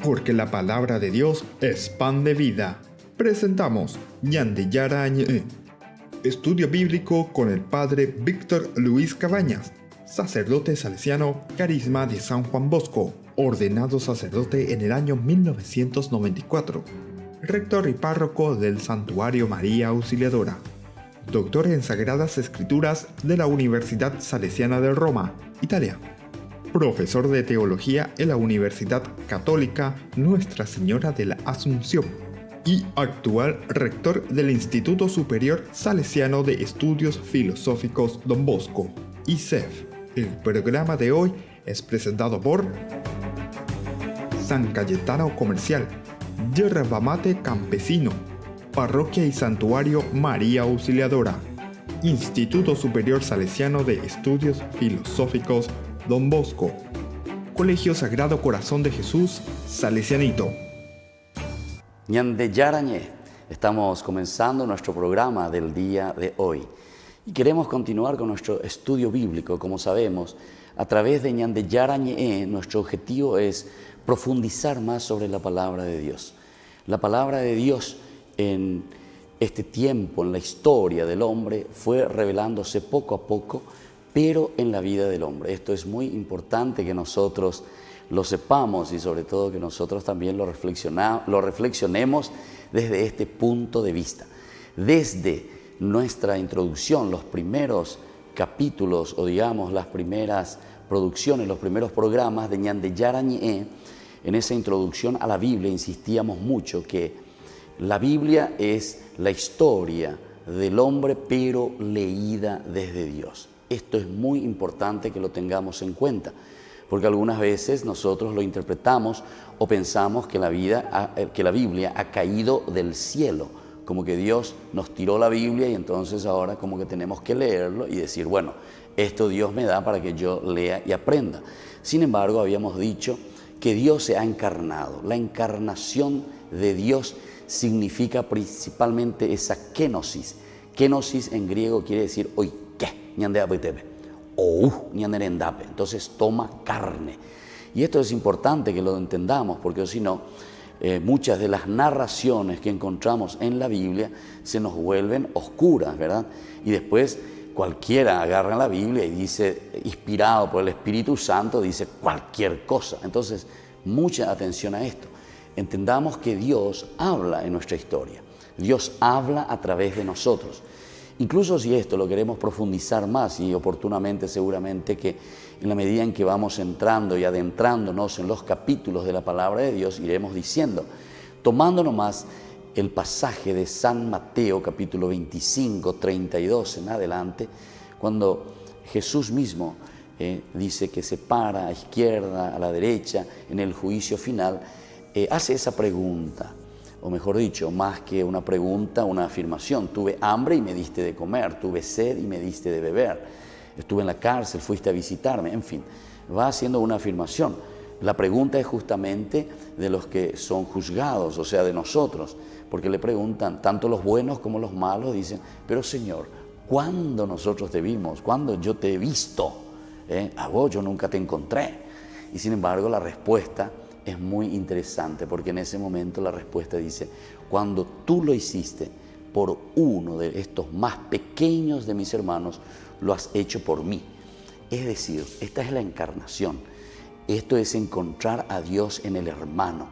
Porque la palabra de Dios es pan de vida. Presentamos Ñande Yarañe, estudio bíblico con el padre Víctor Luis Cabañas, sacerdote salesiano, carisma de San Juan Bosco, ordenado sacerdote en el año 1994, rector y párroco del Santuario María Auxiliadora, doctor en Sagradas Escrituras de la Universidad Salesiana de Roma, Italia, profesor de teología en la Universidad Católica Nuestra Señora de la Asunción y actual rector del Instituto Superior Salesiano de Estudios Filosóficos Don Bosco, ISEF. El programa de hoy es presentado por San Cayetano Comercial, Yerba Mate Campesino, Parroquia y Santuario María Auxiliadora, Instituto Superior Salesiano de Estudios Filosóficos Don Bosco, Colegio Sagrado Corazón de Jesús, Salesianito. Ñande Yarañé, estamos comenzando nuestro programa del día de hoy y queremos continuar con nuestro estudio bíblico. Como sabemos, a través de Ñande Yarañé, nuestro objetivo es profundizar más sobre la palabra de Dios. La palabra de Dios en este tiempo, en la historia del hombre, fue revelándose poco a poco, pero en la vida del hombre. Esto es muy importante que nosotros lo sepamos y sobre todo que nosotros también lo reflexionemos desde este punto de vista. Desde nuestra introducción, los primeros capítulos o digamos las primeras producciones, los primeros programas de Ñande Yarañé, en esa introducción a la Biblia insistíamos mucho que la Biblia es la historia del hombre pero leída desde Dios. Esto es muy importante que lo tengamos en cuenta, porque algunas veces nosotros lo interpretamos o pensamos que la Biblia ha caído del cielo, como que Dios nos tiró la Biblia y entonces ahora como que tenemos que leerlo y decir, bueno, esto Dios me da para que yo lea y aprenda. Sin embargo, habíamos dicho que Dios se ha encarnado. La encarnación de Dios significa principalmente esa kenosis. Kenosis en griego quiere decir oike, ñande apetebe, o ñande nendape. Entonces toma carne. Y esto es importante que lo entendamos, porque si no, muchas de las narraciones que encontramos en la Biblia se nos vuelven oscuras, ¿verdad? Y después cualquiera agarra la Biblia y dice, inspirado por el Espíritu Santo, dice cualquier cosa. Entonces, mucha atención a esto. Entendamos que Dios habla en nuestra historia. Dios habla a través de nosotros. Incluso si esto lo queremos profundizar más y oportunamente, seguramente que en la medida en que vamos entrando y adentrándonos en los capítulos de la palabra de Dios, iremos diciendo, tomando nomás el pasaje de San Mateo, capítulo 25, 32 en adelante, cuando Jesús mismo dice que se para a izquierda, a la derecha, en el juicio final, hace esa pregunta, o mejor dicho, más que una pregunta, una afirmación. Tuve hambre y me diste de comer, tuve sed y me diste de beber, estuve en la cárcel, fuiste a visitarme, en fin, va haciendo una afirmación. La pregunta es justamente de los que son juzgados, o sea, de nosotros, porque le preguntan, tanto los buenos como los malos, dicen, pero Señor, ¿cuándo nosotros te vimos? ¿Cuándo yo te he visto? A vos yo nunca te encontré. Y sin embargo la respuesta es muy interesante, porque en ese momento la respuesta dice, cuando tú lo hiciste por uno de estos más pequeños de mis hermanos, lo has hecho por mí. Es decir, esta es la encarnación. Esto es encontrar a Dios en el hermano.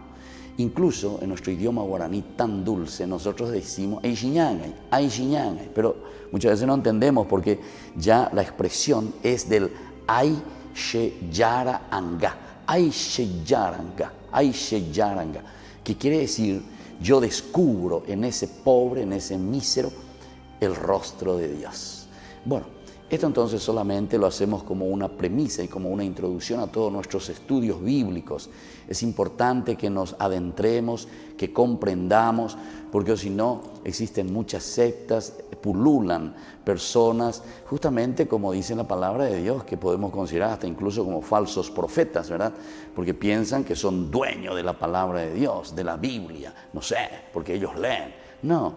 Incluso en nuestro idioma guaraní tan dulce, nosotros decimos Aishiñangay, pero muchas veces no entendemos porque ya la expresión es del Aisheyara Anga, que quiere decir yo descubro en ese pobre, en ese mísero, el rostro de Dios. Bueno, esto entonces solamente lo hacemos como una premisa y como una introducción a todos nuestros estudios bíblicos. Es importante que nos adentremos, que comprendamos, porque si no existen muchas sectas, pululan personas, justamente como dice la palabra de Dios, que podemos considerar hasta incluso como falsos profetas, ¿verdad? Porque piensan que son dueños de la palabra de Dios, de la Biblia, no sé, porque ellos leen. No,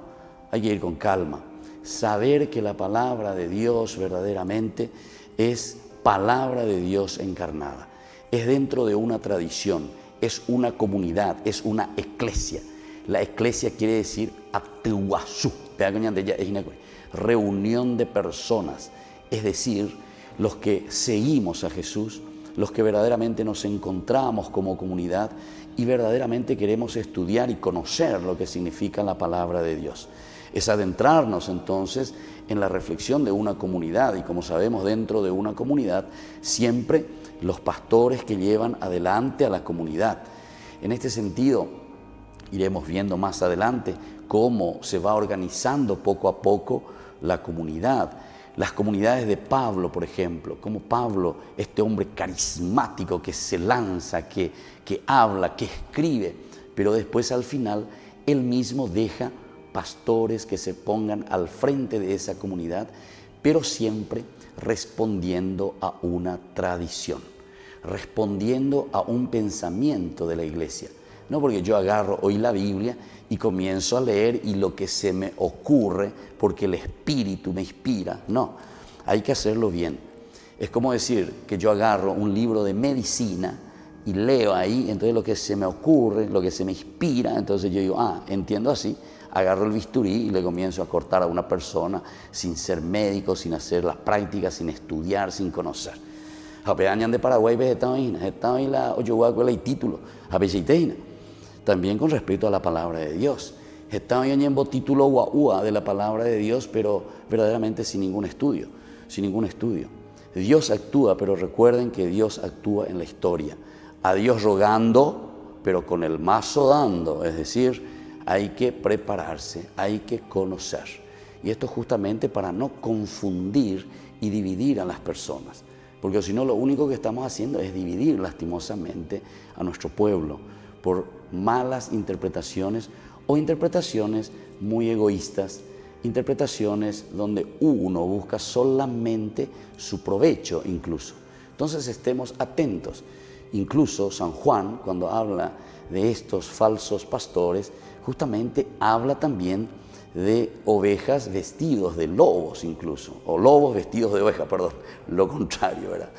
hay que ir con calma. Saber que la palabra de Dios verdaderamente es palabra de Dios encarnada. Es dentro de una tradición, es una comunidad, es una eclesia. La eclesia quiere decir atuazú, reunión de personas, es decir, los que seguimos a Jesús, los que verdaderamente nos encontramos como comunidad y verdaderamente queremos estudiar y conocer lo que significa la palabra de Dios. Es adentrarnos entonces en la reflexión de una comunidad, y como sabemos, dentro de una comunidad siempre los pastores que llevan adelante a la comunidad. En este sentido, iremos viendo más adelante cómo se va organizando poco a poco la comunidad. Las comunidades de Pablo, por ejemplo, como Pablo, este hombre carismático que se lanza, que habla, que escribe, pero después al final él mismo deja pastores que se pongan al frente de esa comunidad, pero siempre respondiendo a una tradición, respondiendo a un pensamiento de la iglesia. No porque yo agarro hoy la Biblia y comienzo a leer y lo que se me ocurre porque el Espíritu me inspira. No, hay que hacerlo bien. Es como decir que yo agarro un libro de medicina y leo ahí, entonces lo que se me ocurre, lo que se me inspira, entonces yo digo, entiendo así, agarro el bisturí y le comienzo a cortar a una persona sin ser médico, sin hacer las prácticas, sin estudiar, sin conocer. De Paraguay, título, también con respecto a la palabra de Dios. Estaba en título guaúa de la palabra de Dios, pero verdaderamente sin ningún estudio, Dios actúa, pero recuerden que Dios actúa en la historia. A Dios rogando, pero con el mazo dando, es decir, hay que prepararse, hay que conocer. Y esto justamente para no confundir y dividir a las personas, porque si no lo único que estamos haciendo es dividir lastimosamente a nuestro pueblo por malas interpretaciones o interpretaciones muy egoístas, interpretaciones donde uno busca solamente su provecho incluso. Entonces estemos atentos. Incluso San Juan, cuando habla de estos falsos pastores, justamente habla también de ovejas vestidos de lobos incluso, o lobos vestidos de ovejas, perdón, lo contrario, ¿verdad?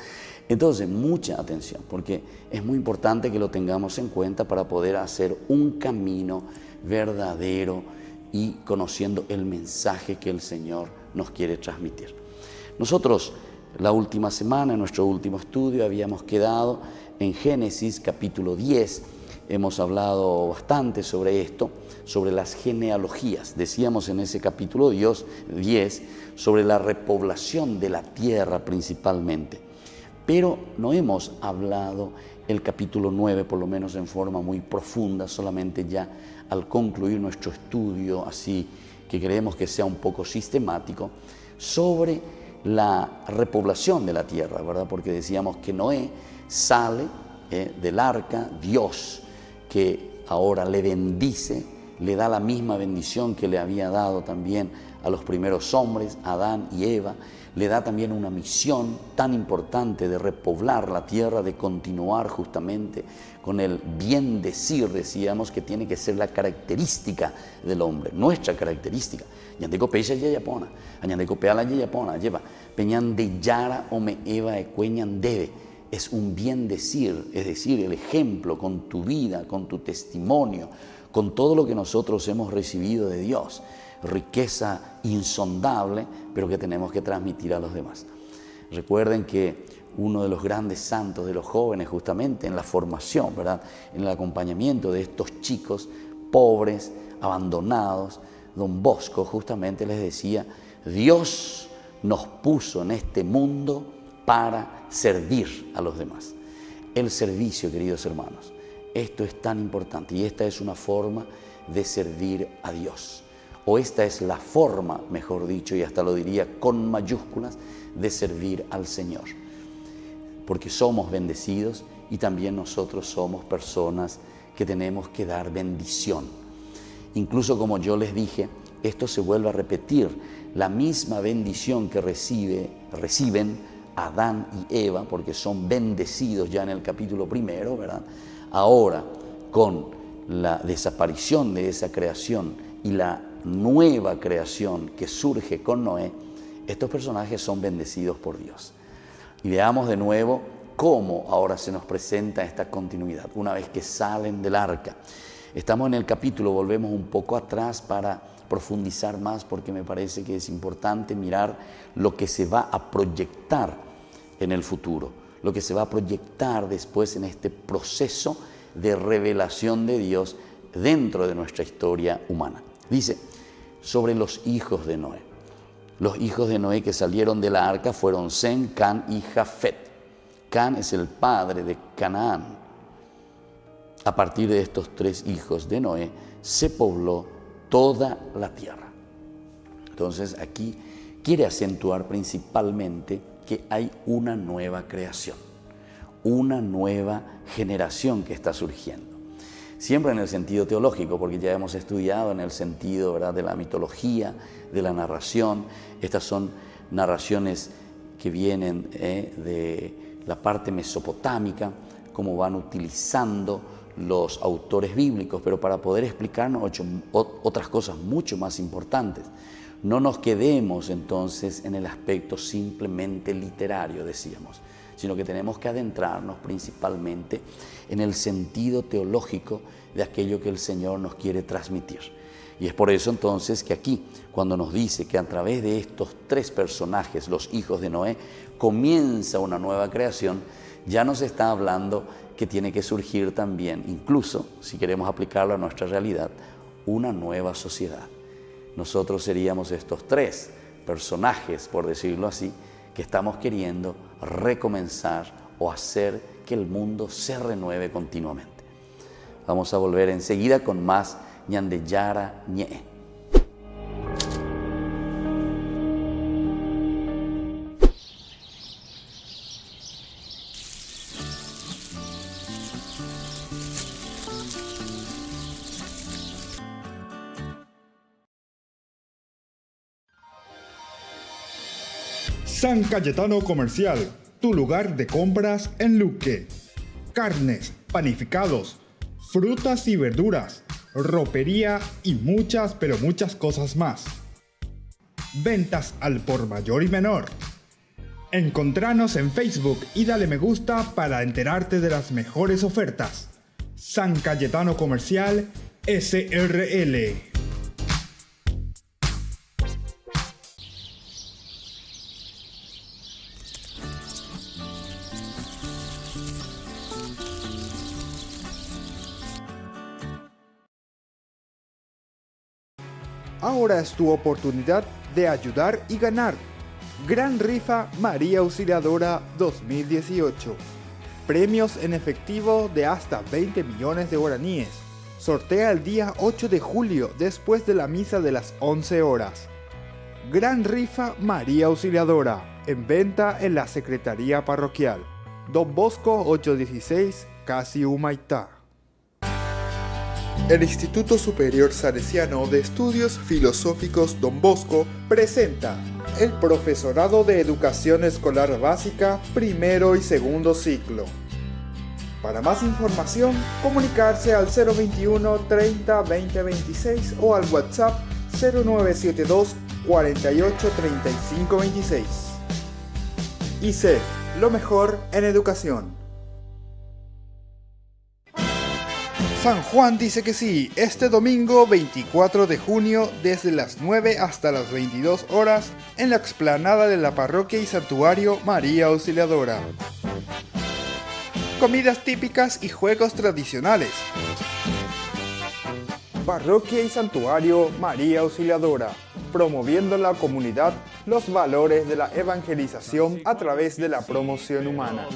Entonces, mucha atención, porque es muy importante que lo tengamos en cuenta para poder hacer un camino verdadero y conociendo el mensaje que el Señor nos quiere transmitir. Nosotros, la última semana, en nuestro último estudio, habíamos quedado en Génesis capítulo 10. Hemos hablado bastante sobre esto, sobre las genealogías. Decíamos en ese capítulo 10 sobre la repoblación de la tierra principalmente. Pero no hemos hablado el capítulo 9, por lo menos en forma muy profunda, solamente ya al concluir nuestro estudio, así que queremos que sea un poco sistemático, sobre la repoblación de la tierra, ¿verdad? Porque decíamos que Noé sale del arca, Dios, que ahora le bendice, le da la misma bendición que le había dado también a los primeros hombres, Adán y Eva, le da también una misión tan importante de repoblar la tierra, de continuar justamente con el bien decir, decíamos que tiene que ser la característica del hombre, nuestra característica. Ñandeco pecha yayapona, añandeco peala yayapona, lleva, peñan de yara o me eva ecueñan debe. Es un bien decir, es decir, el ejemplo con tu vida, con tu testimonio, con todo lo que nosotros hemos recibido de Dios. Riqueza insondable, pero que tenemos que transmitir a los demás. Recuerden que uno de los grandes santos de los jóvenes, justamente en la formación, ¿verdad?, en el acompañamiento de estos chicos pobres, abandonados, don Bosco justamente les decía, Dios nos puso en este mundo para servir a los demás. El servicio, queridos hermanos, esto es tan importante y esta es una forma de servir a Dios. O esta es la forma, mejor dicho, y hasta lo diría con mayúsculas, de servir al Señor. Porque somos bendecidos y también nosotros somos personas que tenemos que dar bendición. Incluso como yo les dije, esto se vuelve a repetir, la misma bendición que reciben Adán y Eva, porque son bendecidos ya en el capítulo 1, ¿verdad? Ahora, con la desaparición de esa creación y la nueva creación que surge con Noé, estos personajes son bendecidos por Dios. Y veamos de nuevo cómo ahora se nos presenta esta continuidad, una vez que salen del arca. Estamos en el capítulo, volvemos un poco atrás para profundizar más, porque me parece que es importante mirar lo que se va a proyectar en el futuro, lo que se va a proyectar después en este proceso de revelación de Dios dentro de nuestra historia humana. Dice, sobre los hijos de Noé. Los hijos de Noé que salieron de la arca fueron Sem, Can y Jafet. Can es el padre de Canaán. A partir de estos tres hijos de Noé se pobló toda la tierra. Entonces aquí quiere acentuar principalmente que hay una nueva creación, una nueva generación que está surgiendo. Siempre en el sentido teológico, porque ya hemos estudiado en el sentido, ¿verdad?, de la mitología, de la narración. Estas son narraciones que vienen de la parte mesopotámica, cómo van utilizando los autores bíblicos, pero para poder explicarnos otras cosas mucho más importantes. No nos quedemos entonces en el aspecto simplemente literario, decíamos, sino que tenemos que adentrarnos principalmente en el sentido teológico de aquello que el Señor nos quiere transmitir. Y es por eso entonces que aquí, cuando nos dice que a través de estos tres personajes, los hijos de Noé, comienza una nueva creación, ya nos está hablando que tiene que surgir también, incluso si queremos aplicarlo a nuestra realidad, una nueva sociedad. Nosotros seríamos estos tres personajes, por decirlo así, que estamos queriendo recomenzar o hacer que el mundo se renueve continuamente. Vamos a volver enseguida con más Ñande Yara Ñe. San Cayetano Comercial, tu lugar de compras en Luque. Carnes, panificados, frutas y verduras, ropería y muchas, pero muchas cosas más. Ventas al por mayor y menor. Encontranos en Facebook y dale me gusta para enterarte de las mejores ofertas. San Cayetano Comercial, SRL. Ahora es tu oportunidad de ayudar y ganar. Gran Rifa María Auxiliadora 2018. Premios en efectivo de hasta 20 millones de guaraníes. Sortea el día 8 de julio después de la misa de las 11 horas. Gran Rifa María Auxiliadora. En venta en la Secretaría Parroquial. Don Bosco 816, Casi Humaitá. El Instituto Superior Salesiano de Estudios Filosóficos Don Bosco presenta el Profesorado de Educación Escolar Básica, primero y segundo ciclo. Para más información, comunicarse al 021 30 20 26 o al WhatsApp 0972 48 35 26. ICEF, lo mejor en educación. San Juan dice que sí, este domingo 24 de junio desde las 9 hasta las 22 horas en la explanada de la parroquia y santuario María Auxiliadora. Comidas típicas y juegos tradicionales. Parroquia y santuario María Auxiliadora, promoviendo la comunidad los valores de la evangelización a través de la promoción humana.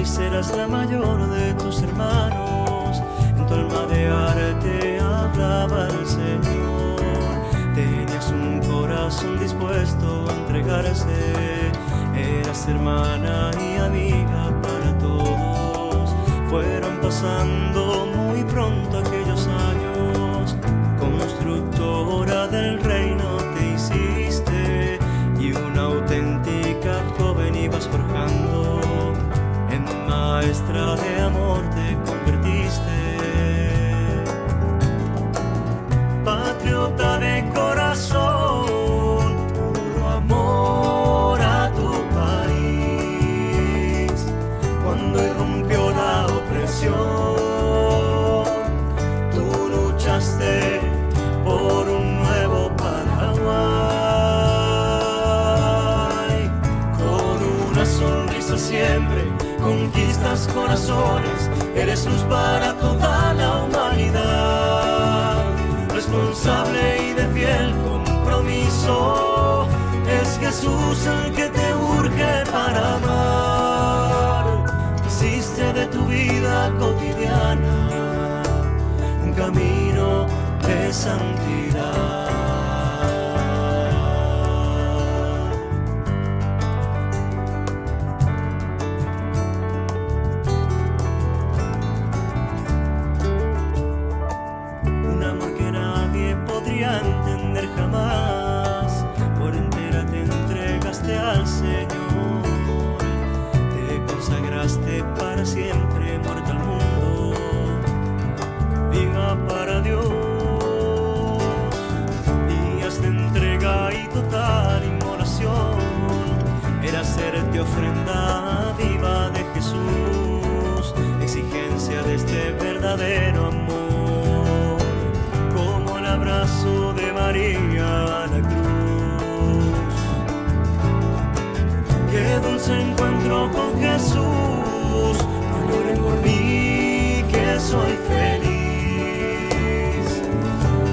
Serás la mayor de tus hermanos, en tu alma de arte hablaba el Señor. Tenías un corazón corazón dispuesto a entregarse. Eras hermana y amiga para todos. Fueron pasando muy pronto aquellos años. Constructora del reino te hiciste y una auténtica joven ibas forjando. En maestra de amor te convertiste. Patriota de corazón, puro amor a tu país. Cuando irrumpió la opresión, tú luchaste por un nuevo Paraguay. Con una sonrisa siempre conquistas corazones, eres luz para toda la humanidad. Responsable y de fiel compromiso, es Jesús el que te urge para amar. Hiciste de tu vida cotidiana un camino de santidad. Entender jamás, por entera te entregaste al Señor, te consagraste para siempre, muerto al mundo, viva para Dios. Días de entrega y total inmolación, era serte ofrenda viva de Jesús, exigencia de este verdadero amor. Abrazo de María a la cruz. Qué dulce encuentro con Jesús. No lloren por mí, que soy feliz.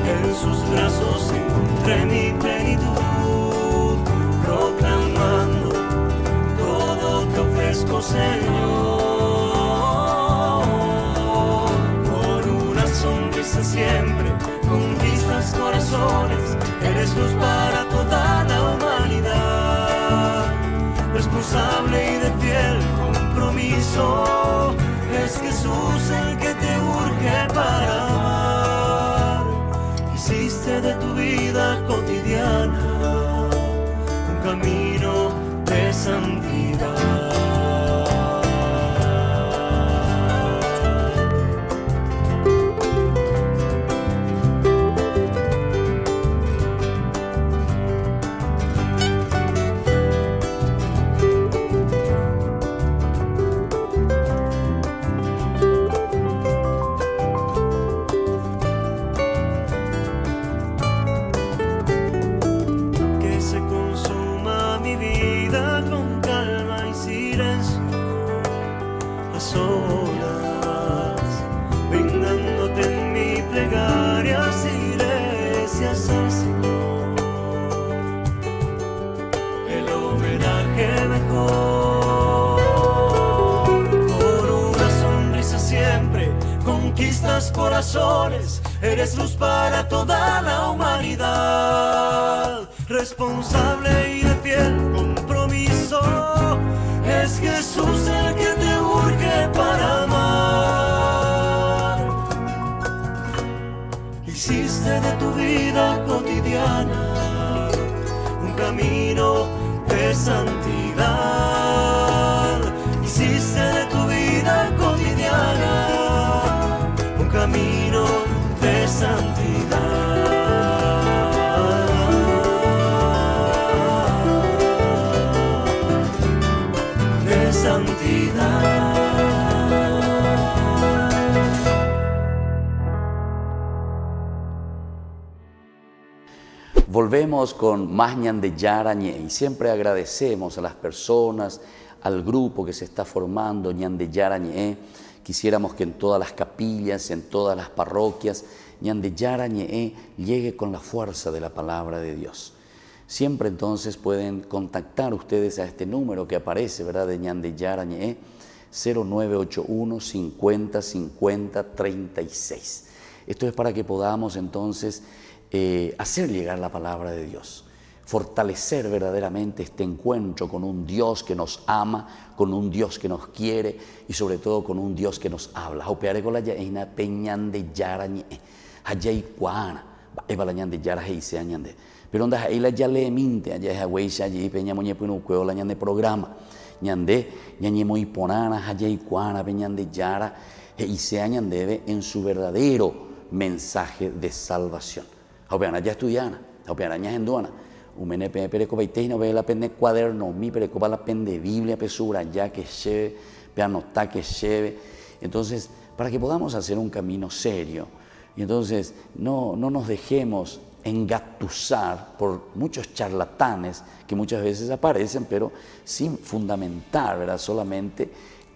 En sus brazos encontré mi plenitud, proclamando todo te ofrezco, Señor. Por una sonrisa siempre conquistas corazones, eres luz para toda la humanidad. Responsable y de fiel compromiso, es Jesús el que te urge para amar. Hiciste de tu vida cotidiana un camino de santidad. Corazones, eres luz para toda la humanidad. Responsable y de fiel compromiso, es Jesús el que te urge para amar. Hiciste de tu vida cotidiana un camino de santidad. Hiciste de tu vida cotidiana camino de santidad, de santidad. Volvemos con más Ñande Yarañé y siempre agradecemos a las personas, al grupo que se está formando Ñande Yarañé. Quisiéramos que en todas las capillas, en todas las parroquias, Ñande Yarañé llegue con la fuerza de la palabra de Dios. Siempre entonces pueden contactar ustedes a este número que aparece, ¿verdad?, de Ñande Yarañé, 0981 50 50 36. Esto es para que podamos entonces hacer llegar la palabra de Dios. fortalecer verdaderamente este encuentro con un Dios que nos ama, con un Dios que nos quiere y sobre todo con un Dios que nos habla. Haupeare con la yaina peñande yarañe, hayay cuana, eva la ñande yara heise añande. Pero onda ahí la ya le minte, allá es agüeisha allí peña moñe pino cueo la ñande programa, ñande ñañe muy ponana, hayay cuana peñande yara heise añandebe en su verdadero mensaje de salvación. Haupeana ya estudiana, haupeana ña enduana. Umene pereco baiteina ve la pende cuaderno mi pereco va la pende Biblia pesura ya que lleve peanota que lleve. Entonces, para que podamos hacer un camino serio y entonces no nos dejemos engatusar por muchos charlatanes que muchas veces aparecen pero sin fundamentar, ¿verdad? Solamente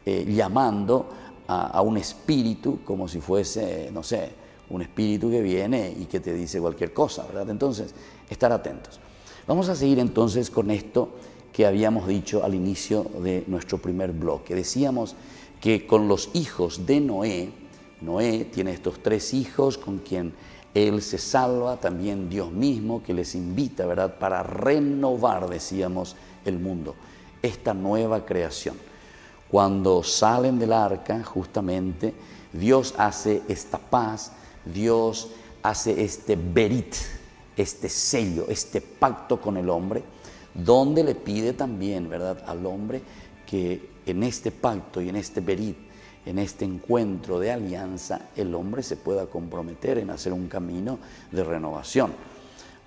llamando a un espíritu como si fuese, no sé, un espíritu que viene y que te dice cualquier cosa, ¿verdad? Entonces, estar atentos. Vamos a seguir entonces con esto que habíamos dicho al inicio de nuestro primer bloque. Decíamos que con los hijos de Noé tiene estos 3 hijos con quien él se salva, también Dios mismo que les invita, ¿verdad?, para renovar, decíamos, el mundo, esta nueva creación. Cuando salen del arca, justamente, Dios hace esta paz, Dios hace este berit, este sello, este pacto con el hombre, donde le pide también, ¿verdad?, al hombre que en este pacto y en este berit, en este encuentro de alianza, el hombre se pueda comprometer en hacer un camino de renovación.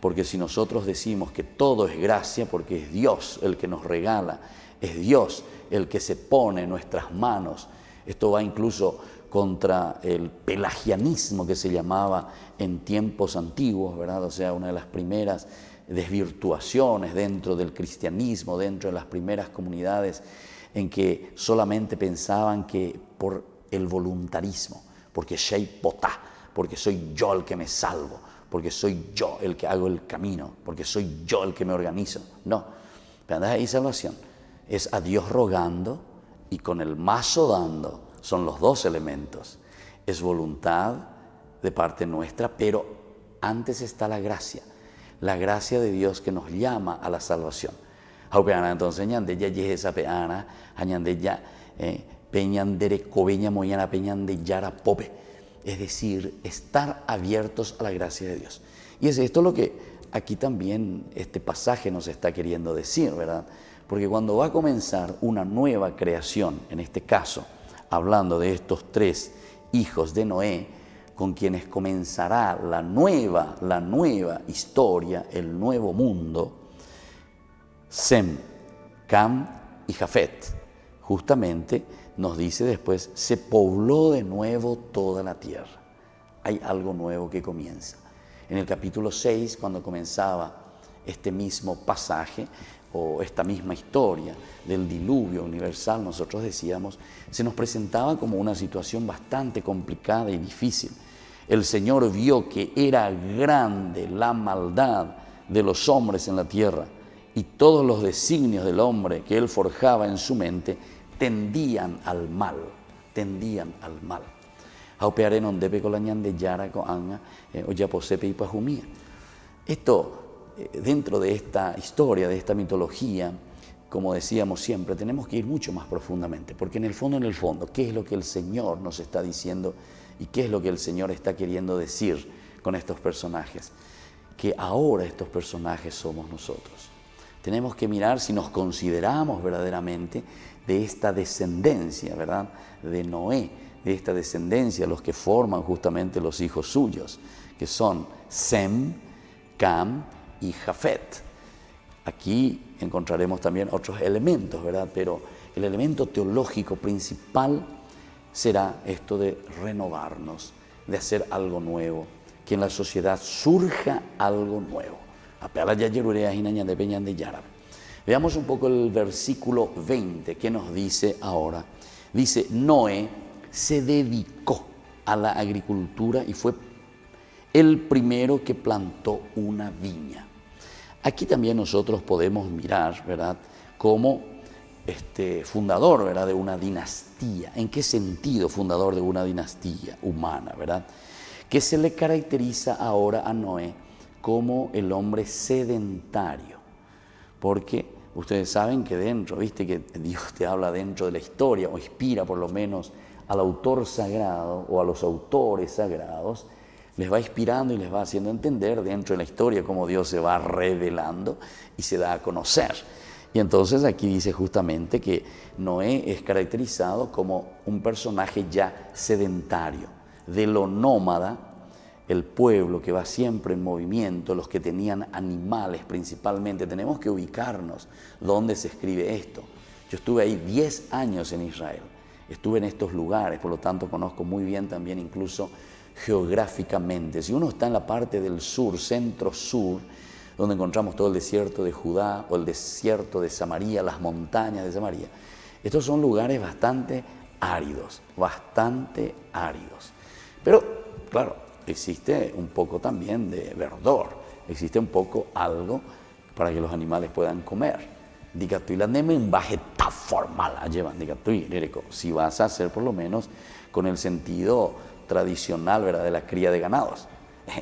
Porque si nosotros decimos que todo es gracia, porque es Dios el que nos regala, es Dios el que se pone en nuestras manos, esto va incluso contra el pelagianismo que se llamaba en tiempos antiguos, ¿verdad? O sea, una de las primeras desvirtuaciones dentro del cristianismo, dentro de las primeras comunidades en que solamente pensaban que por el voluntarismo, porque soy potá, porque soy yo el que me salvo, porque soy yo el que hago el camino, porque soy yo el que me organizo. No, pero ahí salvación es a Dios rogando y con el mazo dando. Son los 2 elementos. Es voluntad de parte nuestra, pero antes está la gracia de Dios que nos llama a la salvación. Entonces, ñande ya esa peana, añande ya peñandere cobeña moyana peñande yara pope. Es decir, estar abiertos a la gracia de Dios. Y es esto lo que aquí también este pasaje nos está queriendo decir, ¿verdad? Porque cuando va a comenzar una nueva creación, en este caso, hablando de estos 3 hijos de Noé, con quienes comenzará la nueva historia, el nuevo mundo, Sem, Cam y Jafet, justamente nos dice después, se pobló de nuevo toda la tierra. Hay algo nuevo que comienza. En el capítulo 6, cuando comenzaba este mismo pasaje, o esta misma historia del diluvio universal, nosotros decíamos, se nos presentaba como una situación bastante complicada y difícil. El Señor vio que era grande la maldad de los hombres en la tierra y todos los designios del hombre que Él forjaba en su mente tendían al mal, tendían al mal. Esto, dentro de esta historia, de esta mitología, como decíamos siempre, tenemos que ir mucho más profundamente, porque en el fondo, ¿qué es lo que el Señor nos está diciendo y qué es lo que el Señor está queriendo decir con estos personajes? Que ahora estos personajes somos nosotros. Tenemos que mirar si nos consideramos verdaderamente de esta descendencia, ¿verdad?, de Noé, de esta descendencia, los que forman justamente los hijos suyos, que son Sem, Cam y Jafet. Aquí encontraremos también otros elementos, ¿verdad? Pero el elemento teológico principal será esto de renovarnos, de hacer algo nuevo, que en la sociedad surja algo nuevo. Veamos un poco el versículo 20, ¿qué nos dice ahora? Dice, Noé se dedicó a la agricultura y fue el primero que plantó una viña. Aquí también nosotros podemos mirar, ¿verdad?, como fundador, ¿verdad?, de una dinastía. ¿En qué sentido fundador de una dinastía humana, ¿verdad?, que se le caracteriza ahora a Noé como el hombre sedentario. porque ustedes saben que dentro, viste que Dios te habla dentro de la historia, o inspira por lo menos al autor sagrado o a los autores sagrados, les va inspirando y les va haciendo entender dentro de la historia cómo Dios se va revelando y se da a conocer. Y entonces aquí dice justamente que Noé es caracterizado como un personaje ya sedentario, de lo nómada, el pueblo que va siempre en movimiento, los que tenían animales principalmente. Tenemos que ubicarnos dónde se escribe esto. Yo estuve ahí 10 años en Israel, estuve en estos lugares, por lo tanto conozco muy bien también incluso geográficamente. Si uno está en la parte del sur, centro-sur, donde encontramos todo el desierto de Judá o el desierto de Samaria, las montañas de Samaria, estos son lugares bastante áridos. Pero, claro, existe un poco también de verdor, existe un poco algo para que los animales puedan comer. Si vas a hacer por lo menos con el sentido tradicional, ¿verdad?, de la cría de ganados.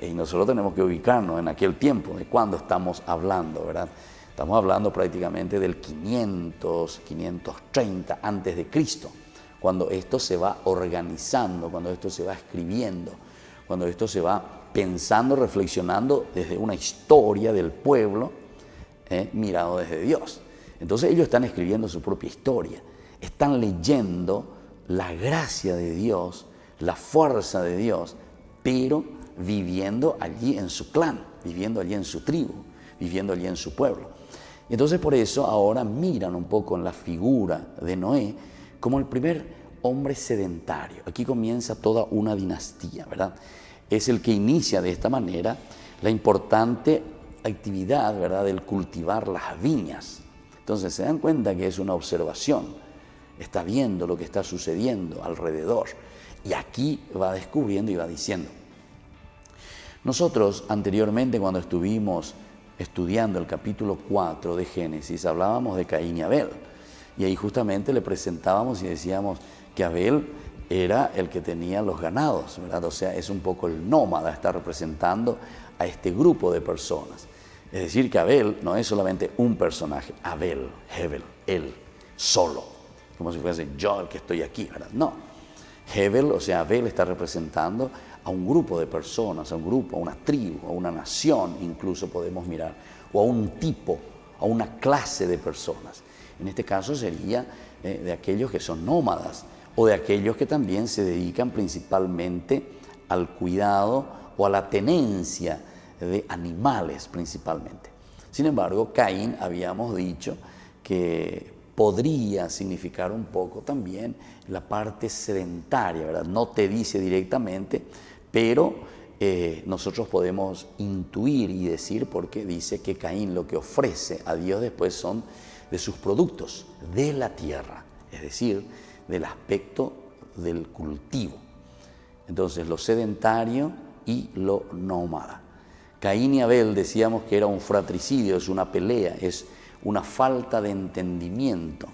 Y nosotros tenemos que ubicarnos en aquel tiempo, de cuándo estamos hablando, ¿verdad? Estamos hablando prácticamente del 500, 530 antes de Cristo, cuando esto se va organizando, cuando esto se va escribiendo, cuando esto se va pensando, reflexionando desde una historia del pueblo, mirado desde Dios. Entonces ellos están escribiendo su propia historia, están leyendo la gracia de Dios, la fuerza de Dios, pero viviendo allí en su clan, viviendo allí en su tribu, viviendo allí en su pueblo. Y entonces por eso ahora miran un poco en la figura de Noé como el primer hombre sedentario. Aquí comienza toda una dinastía, ¿verdad? Es el que inicia de esta manera la importante actividad, ¿verdad?, del cultivar las viñas. Entonces se dan cuenta que es una observación, está viendo lo que está sucediendo alrededor. Y aquí va descubriendo y va diciendo. Nosotros anteriormente, cuando estuvimos estudiando el capítulo 4 de Génesis, hablábamos de Caín y Abel. Y ahí justamente le presentábamos y decíamos que Abel era el que tenía los ganados, ¿verdad? O sea, es un poco el nómada, está representando a este grupo de personas. Es decir, que Abel no es solamente un personaje, Abel, Hebel, él, solo, como si fuese yo el que estoy aquí, ¿verdad? No. Hebel, o sea, Abel está representando a un grupo de personas, a un grupo, a una tribu, a una nación, incluso podemos mirar, o a un tipo, a una clase de personas. En este caso sería de aquellos que son nómadas o de aquellos que también se dedican principalmente al cuidado o a la tenencia de animales principalmente. Sin embargo, Caín, habíamos dicho que podría significar un poco también la parte sedentaria, ¿verdad? No te dice directamente, pero nosotros podemos intuir y decir, porque dice que Caín lo que ofrece a Dios después son de sus productos, de la tierra, es decir, del aspecto del cultivo. Entonces, lo sedentario y lo nómada. Caín y Abel decíamos que era un fratricidio, es una pelea, es una falta de entendimiento,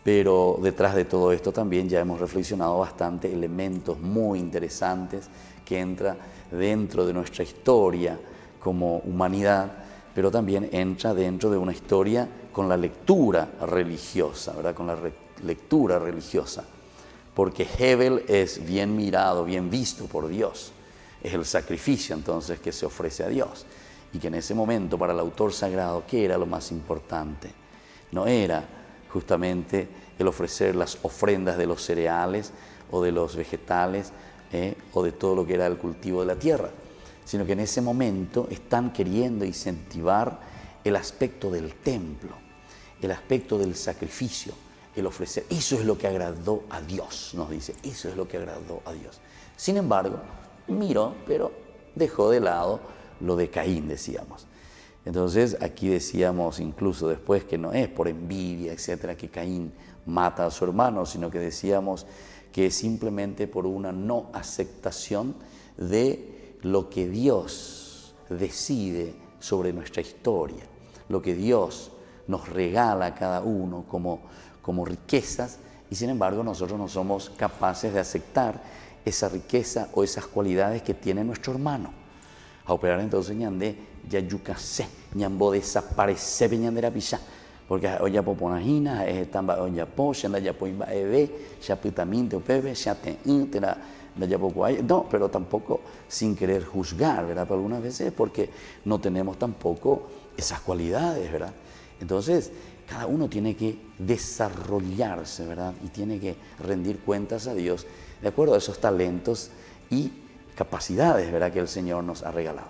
pero detrás de todo esto también ya hemos reflexionado bastante elementos muy interesantes que entran dentro de nuestra historia como humanidad, pero también entra dentro de una historia con la lectura religiosa, ¿verdad? Con la lectura religiosa, porque Hebel es bien mirado, bien visto por Dios, es el sacrificio entonces que se ofrece a Dios. Y que en ese momento para el autor sagrado, ¿qué era lo más importante? No era justamente el ofrecer las ofrendas de los cereales o de los vegetales o de todo lo que era el cultivo de la tierra, sino que en ese momento están queriendo incentivar el aspecto del templo, el aspecto del sacrificio, el ofrecer. Eso es lo que agradó a Dios, nos dice, eso es lo que agradó a Dios. Sin embargo, miró, pero dejó de lado lo de Caín, decíamos. Entonces aquí decíamos incluso después que no es por envidia, etcétera, que Caín mata a su hermano, sino que decíamos que es simplemente por una no aceptación de lo que Dios decide sobre nuestra historia, lo que Dios nos regala a cada uno como riquezas, y sin embargo nosotros no somos capaces de aceptar esa riqueza o esas cualidades que tiene nuestro hermano. A operar entonces ñande yayucase, ñambo desaparece ñandera pisha. Porque hoy ya poponajina, tamba hoy ya po, ya ya po iba eve, ya putaminte upeve, ya te intera, ya poco hay. No, pero tampoco sin querer juzgar, ¿verdad? Pero algunas veces porque no tenemos tampoco esas cualidades, ¿verdad? Entonces, cada uno tiene que desarrollarse, ¿verdad? Y tiene que rendir cuentas a Dios de acuerdo a esos talentos y capacidades, ¿verdad?, que el Señor nos ha regalado.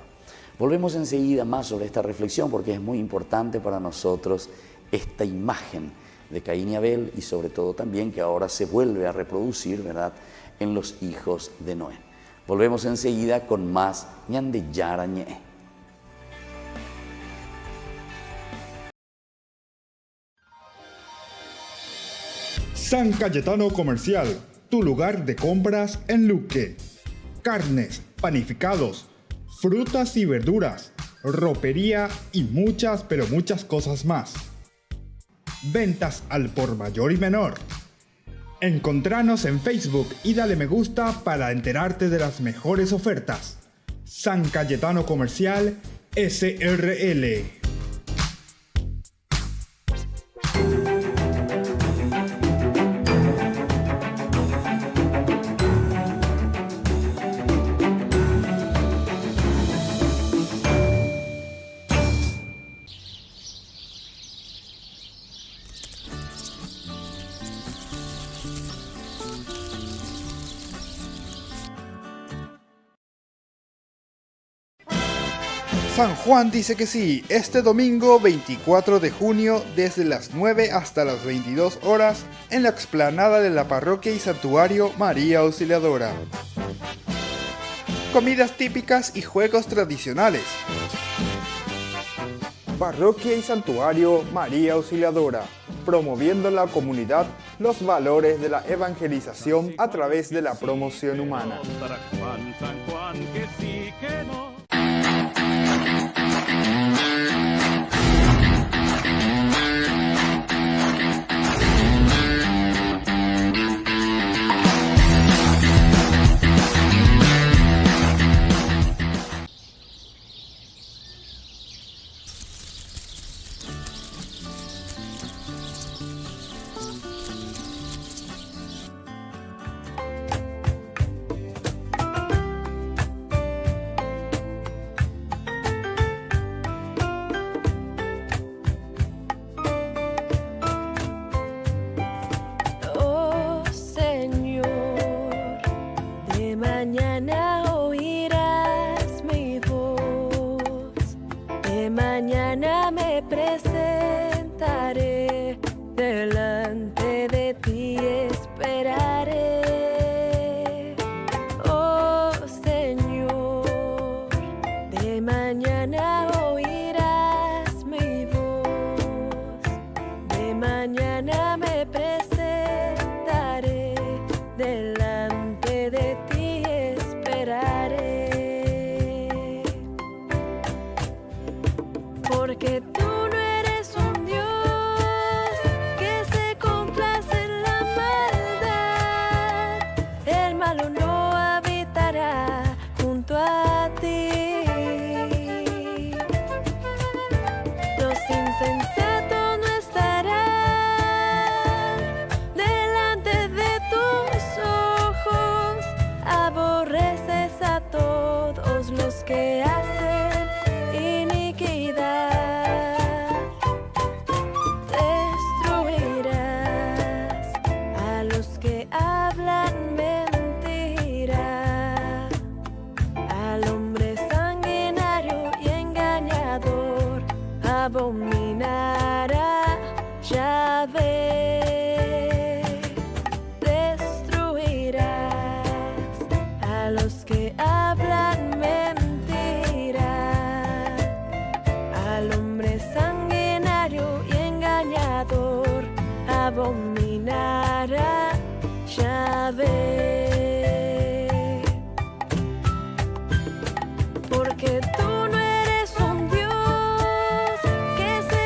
Volvemos enseguida más sobre esta reflexión porque es muy importante para nosotros esta imagen de Caín y Abel y sobre todo también que ahora se vuelve a reproducir, ¿verdad?, en los hijos de Noé. Volvemos enseguida con más ñande yarañe. San Cayetano Comercial, tu lugar de compras en Luque. Carnes, panificados, frutas y verduras, ropería y muchas, pero muchas cosas más. Ventas al por mayor y menor. Encontranos en Facebook y dale me gusta para enterarte de las mejores ofertas. San Cayetano Comercial SRL. San Juan dice que sí, este domingo 24 de junio desde las 9 hasta las 22 horas en la explanada de la parroquia y santuario María Auxiliadora. Comidas típicas y juegos tradicionales. Parroquia y santuario María Auxiliadora, promoviendo en la comunidad los valores de la evangelización a través de la promoción humana. presentaré, delante de ti esperaré. Oh Señor, de mañana oirás mi voz, de mañana me presentaré, delante de ti esperaré. Porque tú no eres un Dios que se complace en la maldad, el malo no habitará junto a ti. Los insensatos no estarán delante de tus ojos, aborreces a todos los que hacen iniquidad. Destruirás a los que hablan mentira, al hombre sanguinario y engañador abominará Yahvé. Destruirás a los que hablan mentira, al hombre sanguinario y engañador abominará Yahvé. Porque tú no eres un Dios que se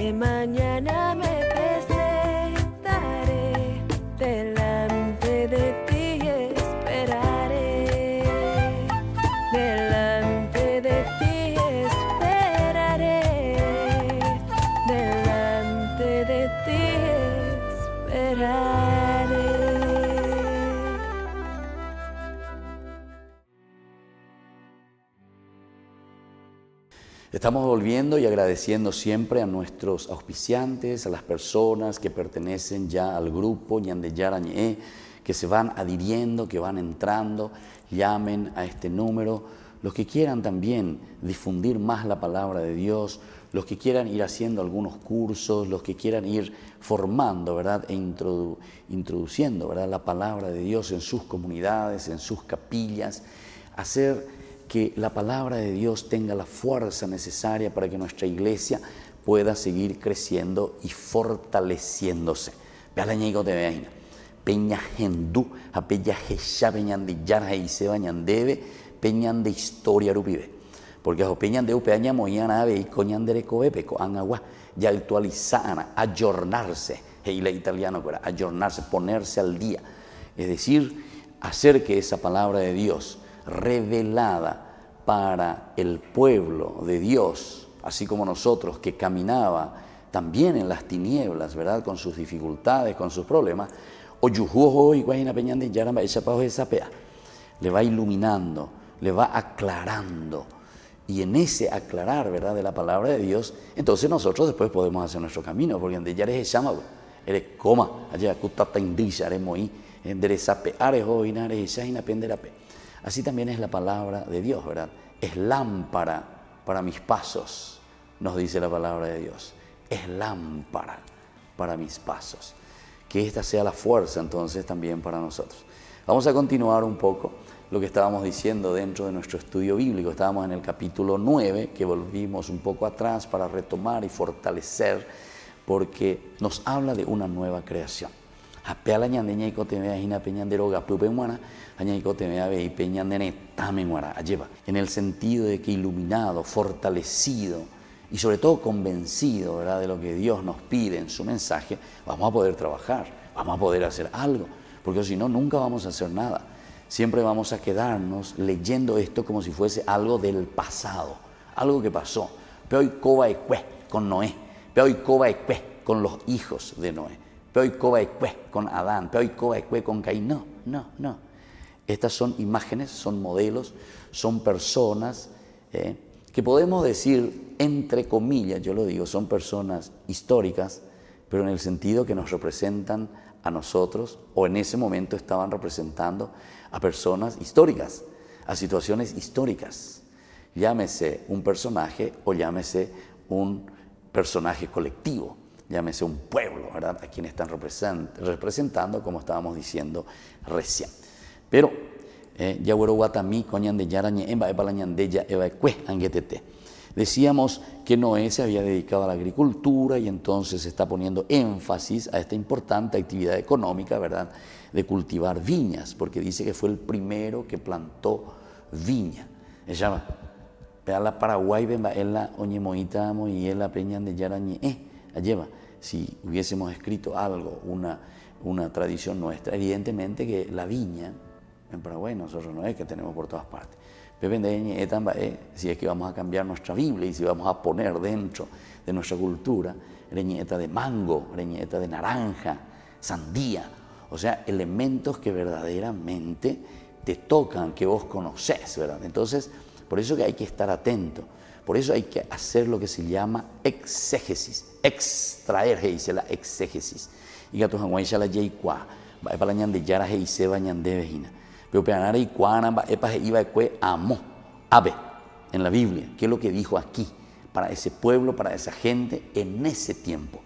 que mañana me presentaré delante de ti, esperaré. Delante de ti esperaré. Delante de ti esperaré. Estamos volviendo y agradeciendo siempre a nuestros auspiciantes, a las personas que pertenecen ya al grupo Ñande Yarañé, que se van adhiriendo, que van entrando. Llamen a este número. Los que quieran también difundir más la palabra de Dios, los que quieran ir haciendo algunos cursos, los que quieran ir formando, ¿verdad? E introduciendo, ¿verdad?, la palabra de Dios en sus comunidades, en sus capillas, hacer que la palabra de Dios tenga la fuerza necesaria para que nuestra iglesia pueda seguir creciendo y fortaleciéndose. Pealañigo te veina, peña gendú, a peña jesha peñan de yarja y se bañan debe, peñan de historia rupibe. Porque a peñan de upeaña moían ave y coñan de recobe, coan agua, ya actualizana, ayornarse, heila italiano, ayornarse, ponerse al día. Es decir, hacer que esa palabra de Dios revelada para el pueblo de Dios, así como nosotros, que caminaba también en las tinieblas, ¿verdad?, con sus dificultades, con sus problemas, le va iluminando, le va aclarando, y en ese aclarar, ¿verdad?, de la palabra de Dios, entonces nosotros después podemos hacer nuestro camino, porque donde ya eres llama, eres coma, allá cutata indisha, eres moí, enderezape, ares hoy, nares, ya penderape. Así también es la palabra de Dios, ¿verdad? Es lámpara para mis pasos, nos dice la palabra de Dios. Es lámpara para mis pasos. Que esta sea la fuerza entonces también para nosotros. Vamos a continuar un poco lo que estábamos diciendo dentro de nuestro estudio bíblico. Estábamos en el capítulo 9, que volvimos un poco atrás para retomar y fortalecer, porque nos habla de una nueva creación. En el sentido de que iluminado, fortalecido y sobre todo convencido, ¿verdad?, de lo que Dios nos pide en su mensaje, vamos a poder trabajar, vamos a poder hacer algo, porque si no, nunca vamos a hacer nada. Siempre vamos a quedarnos leyendo esto como si fuese algo del pasado, algo que pasó. Peoy coba ecue con Noé, peoy coba ecue con los hijos de Noé, peoy coba ecue con Adán, peoy coba ecue con Caín. No. Estas son imágenes, son modelos, son personas que podemos decir, entre comillas, yo lo digo, son personas históricas, pero en el sentido que nos representan a nosotros, o en ese momento estaban representando a personas históricas, a situaciones históricas. Llámese un personaje o llámese un personaje colectivo, llámese un pueblo, ¿verdad?, a quien están representando, como estábamos diciendo recién. Pero decíamos que Noé se había dedicado a la agricultura y entonces se está poniendo énfasis a esta importante actividad económica, ¿verdad?, de cultivar viñas, porque dice que fue el primero que plantó viña. Ella va la Paraguay, en la oñemoita y en la peña de Yarañé. Lleva, si hubiésemos escrito algo, una tradición nuestra, evidentemente que la viña en Paraguay nosotros no es que tenemos por todas partes. Si es que vamos a cambiar nuestra Biblia y si vamos a poner dentro de nuestra cultura reñeta de mango, reñeta de naranja, sandía, o sea, elementos que verdaderamente te tocan, que vos conocés, ¿verdad? Entonces, por eso que hay que estar atento, por eso hay que hacer lo que se llama exégesis, extraer, dice la exégesis. Y gatos en la yeikua, va para la ñande yara y se bañan de vejina. Pero peanara y cuana epa iba cue amo ave en la Biblia. ¿Qué es lo que dijo aquí para ese pueblo, para esa gente en ese tiempo?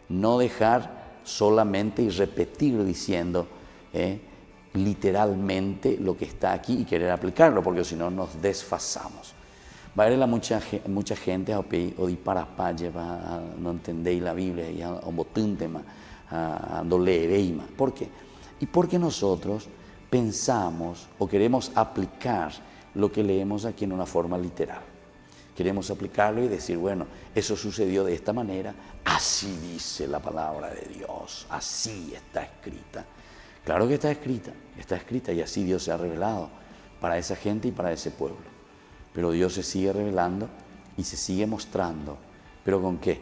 No dejar solamente y repetir diciendo literalmente lo que está aquí y querer aplicarlo, porque si no nos desfasamos. Va a haber mucha gente o di para no entendéis la Biblia y a un tema a leereima. ¿Por qué? Y porque nosotros pensamos o queremos aplicar lo que leemos aquí en una forma literal. Queremos aplicarlo y decir, bueno, eso sucedió de esta manera, así dice la palabra de Dios, así está escrita. Claro que está escrita y así Dios se ha revelado para esa gente y para ese pueblo. Pero Dios se sigue revelando y se sigue mostrando. ¿Pero con qué?